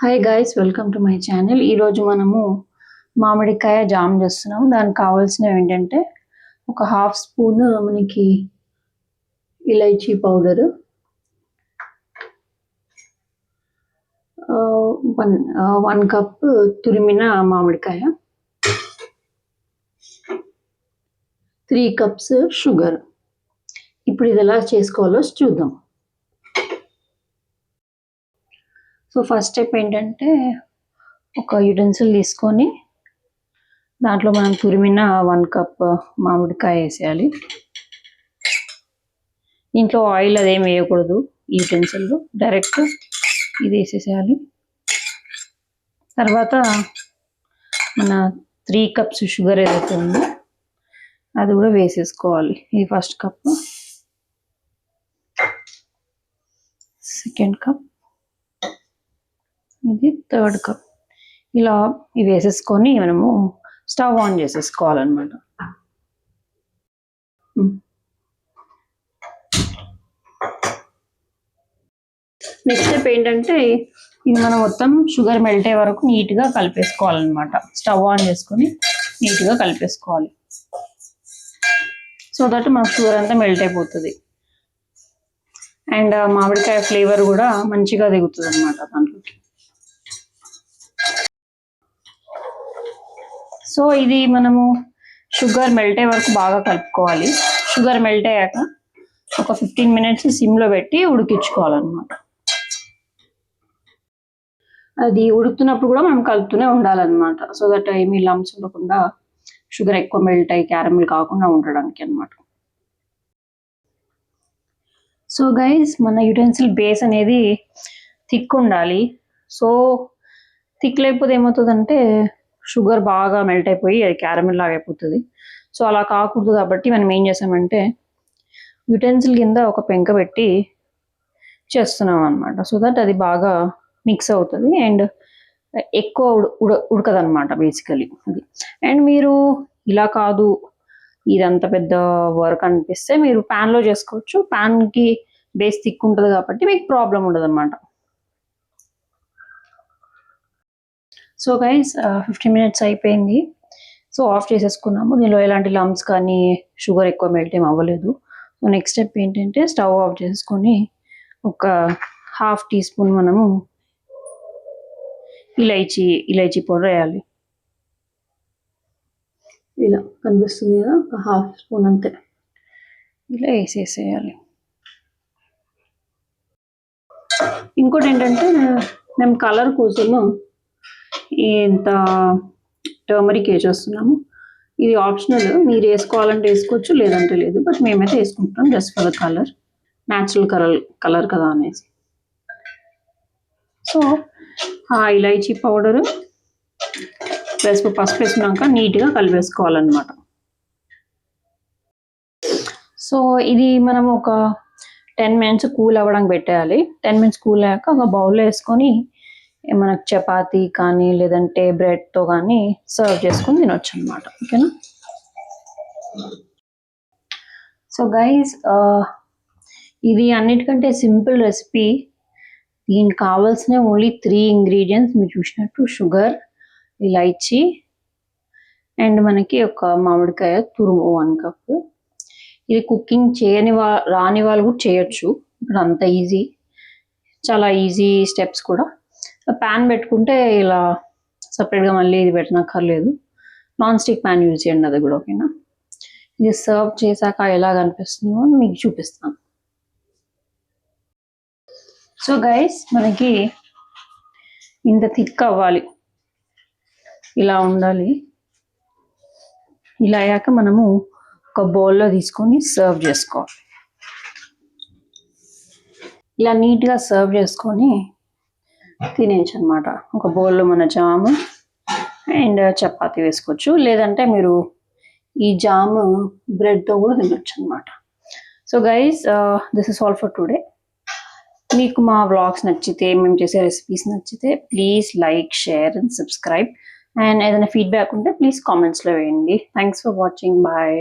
Hi guys, welcome to my channel. ఈరోజు మనము మామిడికాయ జామ్ చేస్తున్నాము. దానికి కావాల్సినవి ఏంటంటే ఒక హాఫ్ స్పూన్ మనకి ఇలైచీ పౌడరు, వన్ కప్ తురిమిన మామిడికాయ, 3 కప్స్ షుగర్. ఇప్పుడు ఇది ఎలా చేసుకోవాలో చూద్దాం. సో ఫస్ట్ స్టెప్ ఏంటంటే ఒక యుటెన్సిల్ తీసుకొని దాంట్లో మనం తురిమిన 1 కప్ మామిడికాయ వేసేయాలి. దీంట్లో ఆయిల్ అదేం వేయకూడదు. ఈ యుటెన్సిల్లో డైరెక్ట్ ఇది వేసేసేయాలి. తర్వాత మన 3 కప్స్ షుగర్ ఏదైతే ఉందో అది కూడా వేసేసుకోవాలి. ఇది ఫస్ట్ కప్, సెకండ్ కప్, ఇది థర్డ్ కప్. ఇలా ఇవి వేసేసుకొని మనము స్టవ్ ఆన్ చేసేసుకోవాలన్నమాట. నెక్స్ట్ స్టెప్ ఏంటంటే ఇది మనం మొత్తం షుగర్ మెల్ట్ అయ్యే వరకు నీట్గా కలిపేసుకోవాలన్నమాట. స్టవ్ ఆన్ చేసుకొని నీట్గా కలిపేసుకోవాలి. సో దట్ మన షుగర్ అంతా మెల్ట్ అయిపోతుంది అండ్ మామిడికాయ ఫ్లేవర్ కూడా మంచిగా దిగుతుంది అన్నమాట దాంట్లోకి. సో ఇది మనము షుగర్ మెల్ట్ అయ్యే వరకు బాగా కలుపుకోవాలి. షుగర్ మెల్ట్ అయ్యాక ఒక 15 మినిట్స్ సిమ్లో పెట్టి ఉడికించుకోవాలన్నమాట. అది ఉడుకుతున్నప్పుడు కూడా మనం కలుపుతూనే ఉండాలన్నమాట. సో దట్ ఏమీ లంప్స్ ఉండకుండా షుగర్ ఎక్కువ మెల్ట్ అయ్యి క్యారమిల్ కాకుండా ఉండడానికి అన్నమాట. సో గైస్, మన యుటెన్సిల్ బేస్ అనేది థిక్ ఉండాలి. సో థిక్ లేకపోతే ఏమవుతుందంటే షుగర్ బాగా మెల్ట్ అయిపోయి అది క్యారమిల్ లాగా అయిపోతుంది. సో అలా కాకూడదు కాబట్టి మనం ఏం చేసామంటే యుటెన్సిల్ కింద ఒక పెంక పెట్టి చేస్తున్నాం అనమాట. సో దట్ అది బాగా మిక్స్ అవుతుంది అండ్ ఎక్కువ ఉడకదనమాట బేసికలీ అది. అండ్ మీరు ఇలా కాదు, ఇదంతా పెద్ద వర్క్ అనిపిస్తే మీరు ప్యాన్లో చేసుకోవచ్చు. ప్యాన్కి బేస్ థిక్ ఉంటుంది కాబట్టి మీకు ప్రాబ్లం ఉండదు అనమాట. సో గైస్, 15 మినిట్స్ అయిపోయింది. సో ఆఫ్ చేసేసుకున్నాము. దీనిలో ఎలాంటి లంప్స్ కానీ షుగర్ ఎక్కువ మెల్ట్ ఏం అవ్వలేదు. సో నెక్స్ట్ స్టెప్ ఏంటంటే స్టవ్ ఆఫ్ చేసుకొని ఒక ½ టీ స్పూన్ మనము ఇలైచీ పౌడర్ వేయాలి. ఇలా కనిపిస్తుంది కదా, ఒక ½ స్పూన్ అంతే. ఇలా వేసేసేయాలి. ఇంకోటి ఏంటంటే మేము కలర్ కోసము ఇంత టర్మరిక్ వేసేస్తున్నాము. ఇది ఆప్షనల్, మీరు వేసుకోవాలంటే వేసుకోవచ్చు, లేదంటే లేదు. బట్ మేమైతే వేసుకుంటాం just for the colour, natural colour కదా అనేసి. సో ఆ ఇలైచీ పౌడరు ప్లస్ పసుపు వేసుకున్నాక నీట్గా కలిపేసుకోవాలన్నమాట. సో ఇది మనం ఒక 10 మినిట్స్ కూల్ అవ్వడానికి పెట్టేయాలి. 10 మినిట్స్ కూల్ అయ్యాక ఒక బౌల్లో వేసుకొని మనకు చపాతీ కానీ లేదంటే బ్రెడ్తో కానీ సర్వ్ చేసుకొని తినొచ్చు అనమాట. ఓకేనా? సో గైస్, ఇది అన్నిటికంటే సింపుల్ రెసిపీ. దీనికి కావాల్సిన ఓన్లీ 3 ఇంగ్రీడియంట్స్ మీరు చూసినట్టు: షుగర్, ఇలైచీ అండ్ మనకి ఒక మామిడికాయ తురుము 1 కప్. ఇది కుకింగ్ రాని వాళ్ళు కూడా చేయొచ్చు. ఇప్పుడు అంత ఈజీ, చాలా ఈజీ స్టెప్స్ కూడా. ప్యాన్ పెట్టుకుంటే ఇలా సపరేట్గా మళ్ళీ ఇది పెట్టనక్కర్లేదు. నాన్ స్టిక్ ప్యాన్ యూజ్ చేయండి, అది కూడా. ఓకేనా? ఇది సర్వ్ చేశాక ఎలా కనిపిస్తుందో మీకు చూపిస్తాను. సో గైస్, మనకి ఇంత థిక్ అవ్వాలి, ఇలా ఉండాలి. ఇలా అయ్యాక మనము ఒక బౌల్లో తీసుకొని సర్వ్ చేసుకోవాలి. ఇలా నీట్గా సర్వ్ చేసుకొని తినేయచ్చు అనమాట. ఒక బౌల్లో మన జాము అండ్ చపాతీ వేసుకోవచ్చు, లేదంటే మీరు ఈ జామ్ బ్రెడ్తో కూడా తినొచ్చు అనమాట. So guys, this is all for today. మీకు మా వ్లాగ్స్ నచ్చితే, మేము చేసే రెసిపీస్ నచ్చితే please like, share and subscribe. And ఏదైనా ఫీడ్బ్యాక్ ఉంటే ప్లీజ్ కామెంట్స్లో వేయండి. Thanks for watching. బాయ్.